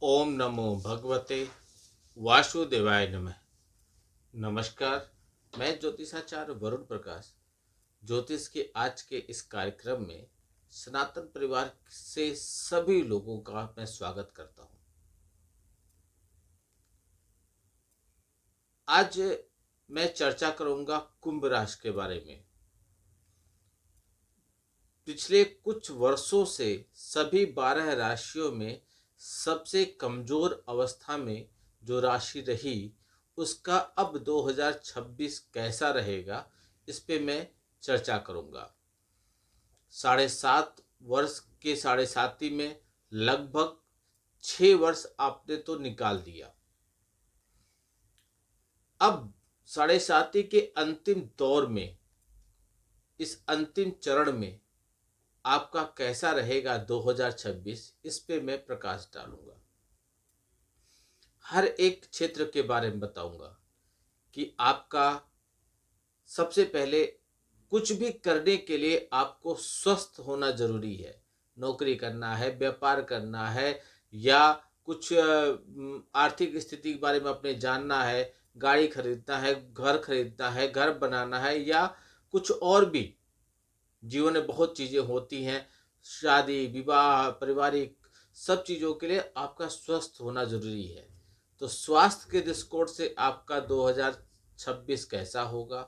ओम नमो भगवते वासुदेवाय नमः। नमस्कार, मैं ज्योतिषाचार्य वरुण प्रकाश ज्योतिष के आज के इस कार्यक्रम में सनातन परिवार से सभी लोगों का मैं स्वागत करता हूं। आज मैं चर्चा करूंगा कुंभ राशि के बारे में। पिछले कुछ वर्षों से सभी 12 राशियों में सबसे कमजोर अवस्था में जो राशि रही, उसका अब 2026 कैसा रहेगा, इस पे मैं चर्चा करूंगा। 7.5 वर्ष के 7.5 में लगभग 6 वर्ष आपने तो निकाल दिया। अब 7.5 के अंतिम दौर में, इस अंतिम चरण में आपका कैसा रहेगा 2026, इस पे मैं प्रकाश डालूंगा। हर एक क्षेत्र के बारे में बताऊंगा कि आपका सबसे पहले कुछ भी करने के लिए आपको स्वस्थ होना जरूरी है। नौकरी करना है, व्यापार करना है, या कुछ आर्थिक स्थिति के बारे में अपने जानना है, गाड़ी खरीदना है, घर खरीदना है, घर बनाना है, या कुछ और भी जीवन में बहुत चीज़ें होती हैं, शादी विवाह पारिवारिक सब चीज़ों के लिए आपका स्वस्थ होना जरूरी है। तो स्वास्थ्य के दृष्टिकोण से आपका 2026 कैसा होगा,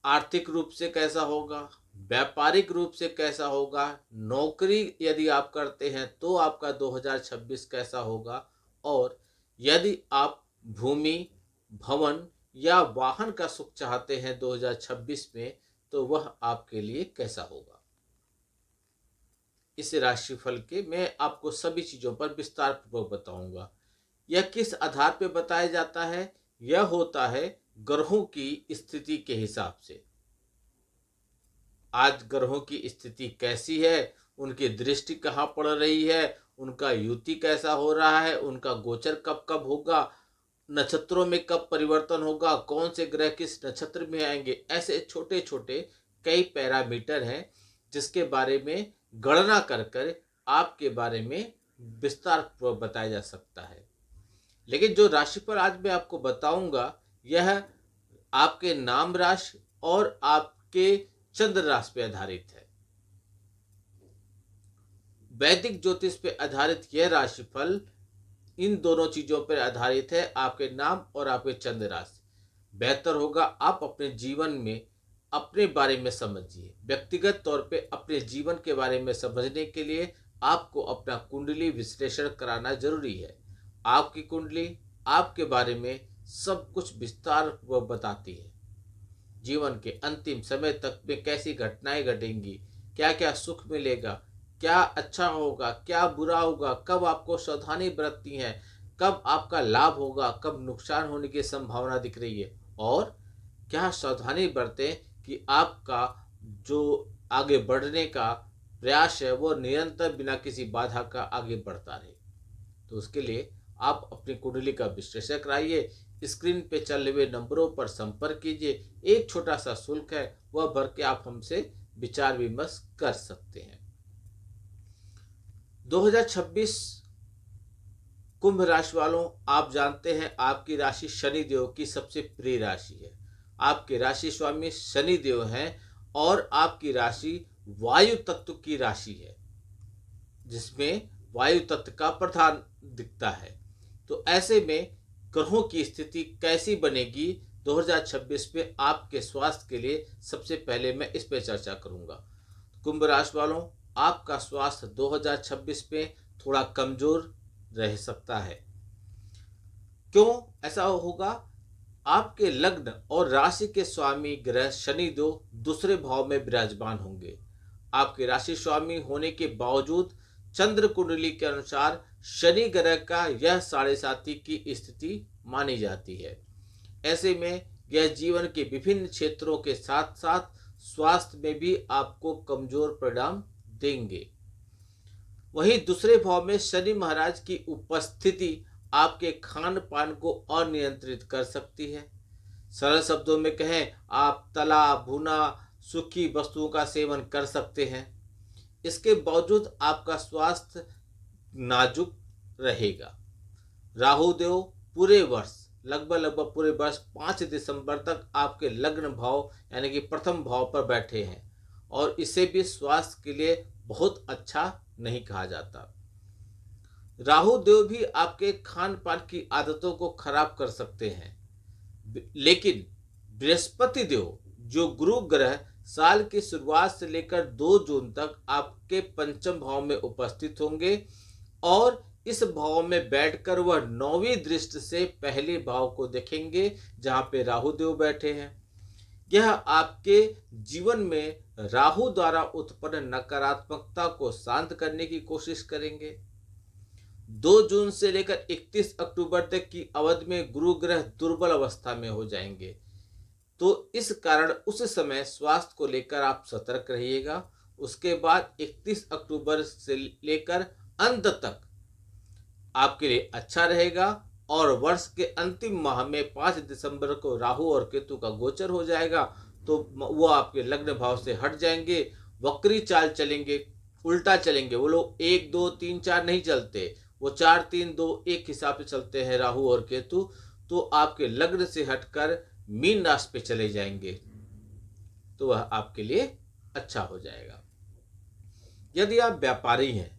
आर्थिक रूप से कैसा होगा, व्यापारिक रूप से कैसा होगा, नौकरी यदि आप करते हैं तो आपका 2026 कैसा होगा, और यदि आप भूमि भवन या वाहन का सुख चाहते हैं 2026 में, तो वह आपके लिए कैसा होगा। इस राशिफल के मैं आपको सभी चीजों पर विस्तार पूर्वक बताऊंगा। यह किस आधार पर बताया जाता है? यह होता है ग्रहों की स्थिति के हिसाब से। आज ग्रहों की स्थिति कैसी है, उनकी दृष्टि कहाँ पड़ रही है, उनका युति कैसा हो रहा है, उनका गोचर कब कब होगा, नक्षत्रों में कब परिवर्तन होगा, कौन से ग्रह किस नक्षत्र में आएंगे, ऐसे छोटे छोटे कई पैरामीटर हैं जिसके बारे में गणना कर कर आपके बारे में विस्तार पूर्वक बताया जा सकता है। लेकिन जो राशिफल आज मैं आपको बताऊंगा, यह आपके नाम राशि और आपके चंद्र राशि पे आधारित है। वैदिक ज्योतिष पे आधारित यह राशिफल इन दोनों चीजों पर आधारित है, आपके नाम और आपके चंद्र राशि। बेहतर होगा आप अपने जीवन में अपने बारे में समझिए। व्यक्तिगत तौर पे अपने जीवन के बारे में समझने के लिए आपको अपना कुंडली विश्लेषण कराना जरूरी है। आपकी कुंडली आपके बारे में सब कुछ विस्तार व बताती है। जीवन के अंतिम समय तक में कैसी घटनाएं घटेंगी, क्या क्या सुख मिलेगा, क्या अच्छा होगा, क्या बुरा होगा, कब आपको सावधानी बरतनी है, कब आपका लाभ होगा, कब नुकसान होने की संभावना दिख रही है, और क्या सावधानी बरतें कि आपका जो आगे बढ़ने का प्रयास है वो निरंतर बिना किसी बाधा का आगे बढ़ता रहे। तो उसके लिए आप अपनी कुंडली का विश्लेषण कराइए। स्क्रीन पे चल रहे नंबरों पर संपर्क कीजिए। एक छोटा सा शुल्क है, वह भर के आप हमसे विचार विमर्श कर सकते हैं। 2026 कुंभ राशि वालों, आप जानते हैं आपकी राशि शनि देव की सबसे प्रिय राशि है। आपके राशि स्वामी शनि देव हैं और आपकी राशि वायु तत्व की राशि है, जिसमें वायु तत्व का प्रधान दिखता है। तो ऐसे में ग्रहों की स्थिति कैसी बनेगी 2026 में आपके स्वास्थ्य के लिए, सबसे पहले मैं इस पर चर्चा करूंगा। कुंभ राशि वालों, आपका स्वास्थ्य 2026 में थोड़ा कमजोर रह सकता है। क्यों ऐसा होगा? आपके लग्न और राशि के स्वामी ग्रह शनि दो दूसरे भाव में विराजमान होंगे। आपके राशि स्वामी होने के बावजूद चंद्र कुंडली के अनुसार शनि ग्रह का यह 7.5 की स्थिति मानी जाती है। ऐसे में यह जीवन के विभिन्न क्षेत्रों के साथ साथ स्वास्थ्य में भी आपको कमजोर परिणाम देंगे। वहीं दूसरे भाव में शनि महाराज की उपस्थिति आपके खान पान को अनियंत्रित कर सकती है। सरल शब्दों में कहें, आप तला भुना सूखी वस्तुओं का सेवन कर सकते हैं। इसके बावजूद आपका स्वास्थ्य नाजुक रहेगा। राहु देव पूरे वर्ष लगभग पूरे वर्ष 5 दिसंबर तक आपके लग्न भाव यानी कि प्रथम भाव पर बैठे हैं और इसे भी स्वास्थ्य के लिए बहुत अच्छा नहीं कहा जाता। राहु देव भी आपके खान पान की आदतों को खराब कर सकते हैं, लेकिन बृहस्पति देव जो गुरु ग्रह साल की शुरुआत से लेकर 2 जून तक आपके पंचम भाव में उपस्थित होंगे और इस भाव में बैठकर वह 9वीं दृष्टि से पहले भाव को देखेंगे जहां पे राहु देव बैठे हैं। यह आपके जीवन में राहु द्वारा उत्पन्न नकारात्मकता को शांत करने की कोशिश करेंगे। 2 जून से लेकर 31 अक्टूबर तक की अवधि में गुरु ग्रह दुर्बल अवस्था में हो जाएंगे, तो इस कारण उस समय स्वास्थ्य को लेकर आप सतर्क रहिएगा। उसके बाद 31 अक्टूबर से लेकर अंत तक आपके लिए अच्छा रहेगा और वर्ष के अंतिम माह में 5 दिसंबर को राहु और केतु का गोचर हो जाएगा, तो वो आपके लग्न भाव से हट जाएंगे, वक्री चाल चलेंगे, उल्टा चलेंगे। वो लोग 1 2 3 4 नहीं चलते, वो 4 3 2 1 हिसाब से चलते हैं राहु और केतु। तो आपके लग्न से हटकर मीन राशि पे चले जाएंगे, तो वह आपके लिए अच्छा हो जाएगा। यदि आप व्यापारी हैं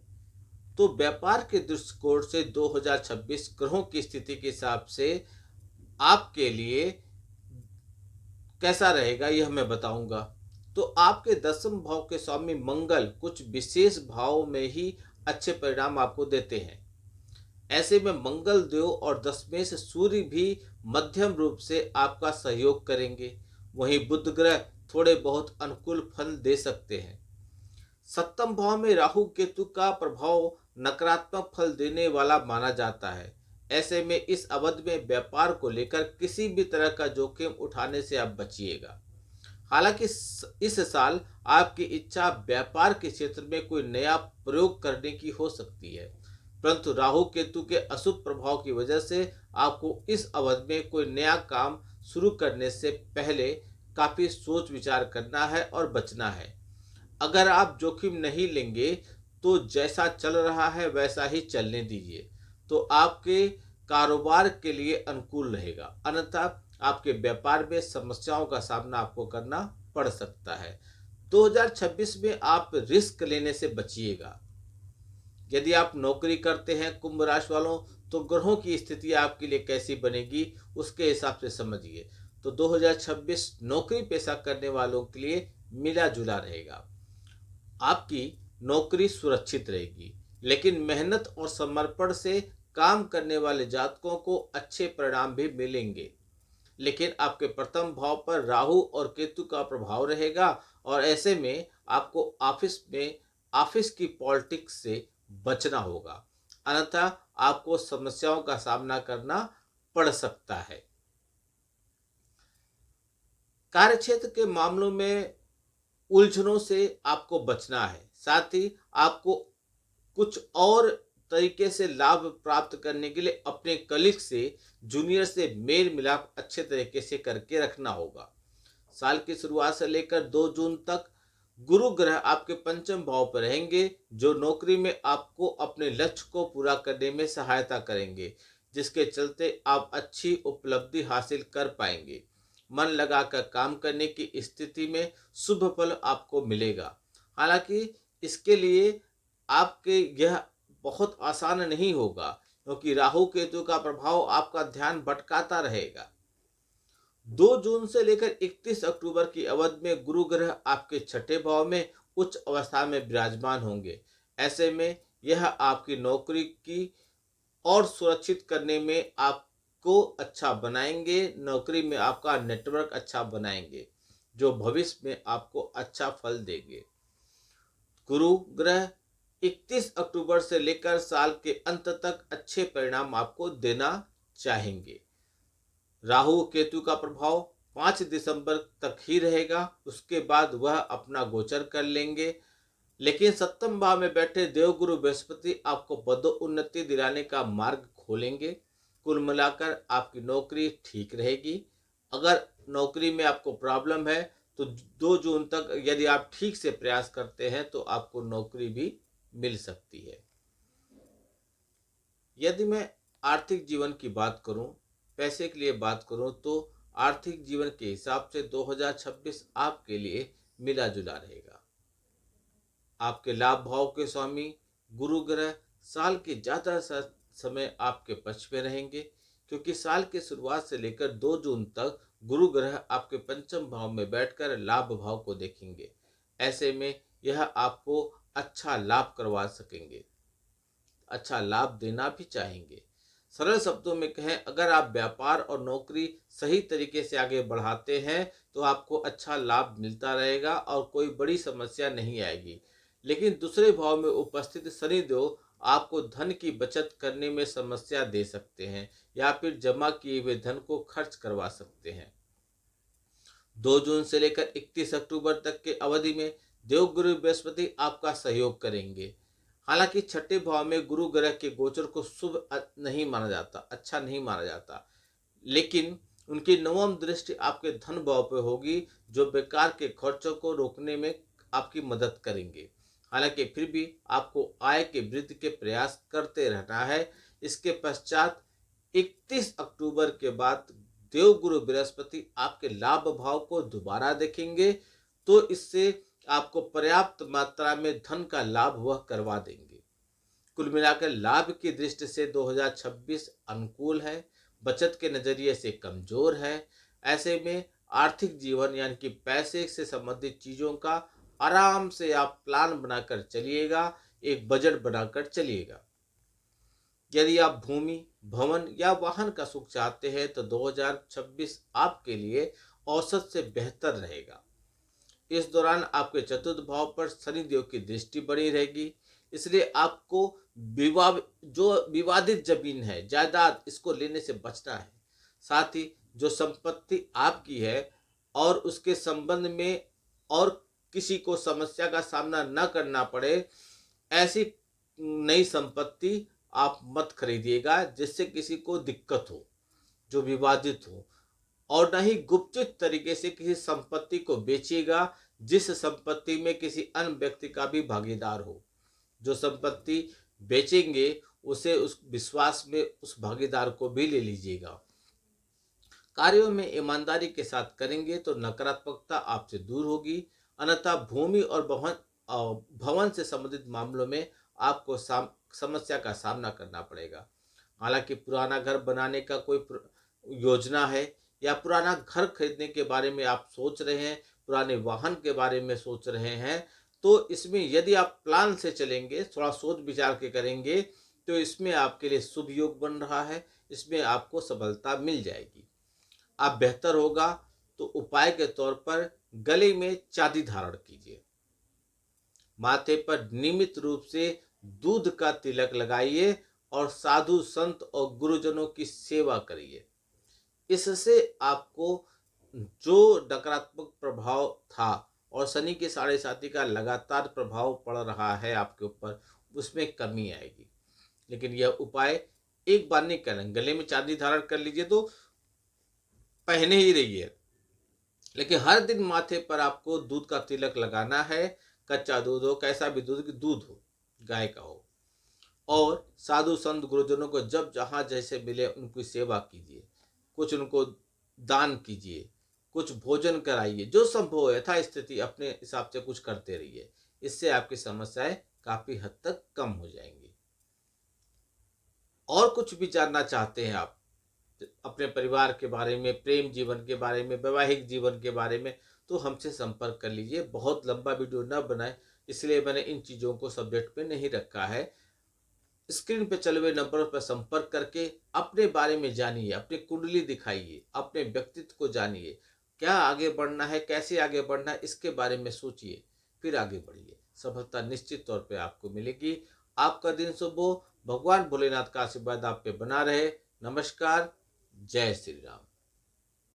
तो व्यापार के दृष्टिकोण से 2026 ग्रहों की स्थिति के हिसाब से आपके लिए कैसा रहेगा यह मैं बताऊंगा। तो आपके 10वें भाव के स्वामी मंगल कुछ विशेष भाव में ही अच्छे परिणाम आपको देते हैं। ऐसे में मंगल देव और 10वें से सूर्य भी मध्यम रूप से आपका सहयोग करेंगे। वहीं बुध ग्रह थोड़े बहुत अनुकूल फल दे सकते हैं। 7वें भाव में राहु केतु का प्रभाव नकारात्मक फल देने वाला माना जाता है। ऐसे में इस अवधि में व्यापार को लेकर किसी भी तरह का जोखिम उठाने से आप बचिएगा। हालांकि इस साल आपकी इच्छा व्यापार के क्षेत्र में कोई नया प्रयोग करने की हो सकती है, परंतु राहु केतु के अशुभ प्रभाव की वजह से आपको इस अवधि में कोई नया काम शुरू करने से पहले काफी सोच विचार करना है और बचना है। अगर आप जोखिम नहीं लेंगे तो जैसा चल रहा है वैसा ही चलने दीजिए, तो आपके कारोबार के लिए अनुकूल रहेगा, अन्यथा आपके व्यापार में समस्याओं का सामना आपको करना पड़ सकता है। 2026 में आप रिस्क लेने से बचिएगा। यदि आप नौकरी करते हैं कुंभ राशि वालों, तो ग्रहों की स्थिति आपके लिए कैसी बनेगी उसके हिसाब से समझिए। तो 2026 नौकरी पेशा करने वालों के लिए मिला जुला रहेगा। आपकी नौकरी सुरक्षित रहेगी, लेकिन मेहनत और समर्पण से काम करने वाले जातकों को अच्छे परिणाम भी मिलेंगे। लेकिन आपके प्रथम भाव पर राहु और केतु का प्रभाव रहेगा और ऐसे में आपको ऑफिस की पॉलिटिक्स से बचना होगा, अन्यथा आपको समस्याओं का सामना करना पड़ सकता है। कार्यक्षेत्र के मामलों में उलझनों से आपको बचना है, साथ ही आपको कुछ और तरीके से लाभ प्राप्त करने के लिए अपने कलीग से जूनियर से मेल मिलाप अच्छे तरीके से करके रखना होगा। साल की शुरुआत से लेकर 2 जून तक गुरु ग्रह आपके पंचम भाव पर रहेंगे, जो नौकरी में आपको अपने लक्ष्य को पूरा करने में सहायता करेंगे, जिसके चलते आप अच्छी उपलब्धि हासिल कर पाएंगे। मन लगाकर काम करने की स्थिति में शुभ फल आपको मिलेगा। हालांकि इसके लिए आपके यह बहुत आसान नहीं होगा, क्योंकि राहु केतु का प्रभाव आपका ध्यान भटकाता रहेगा। 2 जून से लेकर 31 अक्टूबर की अवधि में गुरु ग्रह आपके 6ठे भाव में उच्च अवस्था में विराजमान होंगे। ऐसे में यह आपकी नौकरी की और सुरक्षित करने में आपको अच्छा बनाएंगे, नौकरी में आपका नेटवर्क अच्छा बनाएंगे, जो भविष्य में आपको अच्छा फल देंगे। गुरु ग्रह 31 अक्टूबर से लेकर साल के अंत तक अच्छे परिणाम आपको देना चाहेंगे। राहु केतु का प्रभाव 5 दिसंबर तक ही रहेगा, उसके बाद वह अपना गोचर कर लेंगे। लेकिन 7वें भाव में बैठे देवगुरु बृहस्पति आपको पदोन्नति दिलाने का मार्ग खोलेंगे। कुल मिलाकर आपकी नौकरी ठीक रहेगी। अगर नौकरी में आपको प्रॉब्लम है तो 2 जून तक यदि आप ठीक से प्रयास करते हैं तो आपको नौकरी भी मिल सकती है। यदि मैं आर्थिक जीवन की बात करूं, पैसे के लिए बात करूं, तो आर्थिक जीवन के हिसाब से 2026 आपके लिए मिला जुला रहेगा। आपके लाभ भाव के स्वामी गुरु ग्रह साल के ज़्यादा समय आपके पक्ष में रहेंगे, क्योंकि साल की शुरुआत से लेकर 2 जून तक गुरु ग्रह आपके पंचम भाव में बैठकर लाभ भाव को देखेंगे। ऐसे में यह आपको अच्छा लाभ करवा सकेंगे, अच्छा लाभ देना भी चाहेंगे। सरल शब्दों में कहें, अगर आप व्यापार और नौकरी सही तरीके से आगे बढ़ाते हैं तो आपको अच्छा लाभ मिलता रहेगा और कोई बड़ी समस्या नहीं आएगी। लेकिन दूसरे भाव में उपस्थित शनिदेव आपको धन की बचत करने में समस्या दे सकते हैं या फिर जमा किए हुए धन को खर्च करवा सकते हैं। 2 जून से लेकर 31 अक्टूबर तक के अवधि में देवगुरु बृहस्पति आपका सहयोग करेंगे। हालांकि छठे भाव में गुरु ग्रह के गोचर को शुभ नहीं माना जाता, अच्छा नहीं माना जाता, लेकिन उनकी नवम दृष्टि आपके धन भाव पर होगी, जो बेकार के खर्चों को रोकने में आपकी मदद करेंगे। हालांकि फिर भी आपको आय के वृद्धि के प्रयास करते रहना है। इसके पश्चात 31 अक्टूबर के बाद देवगुरु बृहस्पति आपके लाभ भाव को दोबारा देखेंगे, तो इससे आपको पर्याप्त मात्रा में धन का लाभ वह करवा देंगे। कुल मिलाकर लाभ की दृष्टि से 2026 अनुकूल है, बचत के नजरिए से कमजोर है। ऐसे में आर्थिक जीवन यानी कि पैसे से संबंधित चीजों का आराम से आप प्लान बनाकर चलिएगा, एक बजट बनाकर चलिएगा। यदि आप भूमि, भवन या वाहन का सुख चाहते हैं तो 2026 आपके लिए औसत से बेहतर रहेगा। इस दौरान आपके चतुर्थ भाव पर शनिदेव की दृष्टि बनी रहेगी, इसलिए आपको विवादित जमीन है, जायदाद, इसको लेने से बचना है। साथ ही जो संपत्ति आपकी है और उसके संबंध में और किसी को समस्या का सामना न करना पड़े, ऐसी नई संपत्ति आप मत खरीदिएगा जिससे किसी को दिक्कत हो, जो विवादित हो। और न ही गुप्तचित तरीके से किसी संपत्ति को बेचिएगा जिस संपत्ति में किसी अन्य व्यक्ति का भी भागीदार हो। जो संपत्ति बेचेंगे उसे उस विश्वास में उस भागीदार को भी ले लीजिएगा। कार्यों में ईमानदारी के साथ करेंगे तो नकारात्मकता आपसे दूर होगी, अन्यथा भूमि और भवन से संबंधित मामलों में आपको समस्या का सामना करना पड़ेगा। हालांकि पुराना घर बनाने का कोई योजना है या पुराना घर खरीदने के बारे में आप सोच रहे हैं, पुराने वाहन के बारे में सोच रहे हैं, तो इसमें यदि आप प्लान से चलेंगे, थोड़ा सोच विचार के करेंगे, तो इसमें आपके लिए शुभ योग बन रहा है, इसमें आपको सफलता मिल जाएगी। आप बेहतर होगा तो उपाय के तौर पर गले में चांदी धारण कीजिए, माथे पर नियमित रूप से दूध का तिलक लगाइए और साधु संत और गुरुजनों की सेवा करिए। इससे आपको जो नकारात्मक प्रभाव था और शनि के 7.5 का लगातार प्रभाव पड़ रहा है आपके ऊपर, उसमें कमी आएगी। लेकिन यह उपाय एक बार नहीं करें, गले में चांदी धारण कर लीजिए तो पहने ही रहिए, लेकिन हर दिन माथे पर आपको दूध का तिलक लगाना है। कच्चा दूध हो, कैसा भी दूध हो, गाय का हो। और साधु संत गुरुजनों को जब जहाँ जैसे मिले उनकी सेवा कीजिए, कुछ उनको दान कीजिए, कुछ भोजन कराइए, जो संभव हो यथास्थिति अपने हिसाब से कुछ करते रहिए। इससे आपकी समस्याएं काफी हद तक कम हो जाएंगी। और कुछ भी जानना चाहते हैं आप अपने परिवार के बारे में, प्रेम जीवन के बारे में, वैवाहिक जीवन के बारे में, तो हमसे संपर्क कर लीजिए। बहुत लंबा वीडियो न बनाए, इसलिए मैंने इन चीज़ों को सब्जेक्ट में नहीं रखा है। स्क्रीन पे चले हुए नंबर पर संपर्क करके अपने बारे में जानिए, अपनी कुंडली दिखाइए, अपने व्यक्तित्व को जानिए, क्या आगे बढ़ना है, कैसे आगे बढ़ना है, इसके बारे में सोचिए, फिर आगे बढ़िए। सफलता निश्चित तौर पे आपको मिलेगी। आपका दिन शुभ हो, भगवान भोलेनाथ का आशीर्वाद आप पे बना रहे। नमस्कार, जय श्री राम।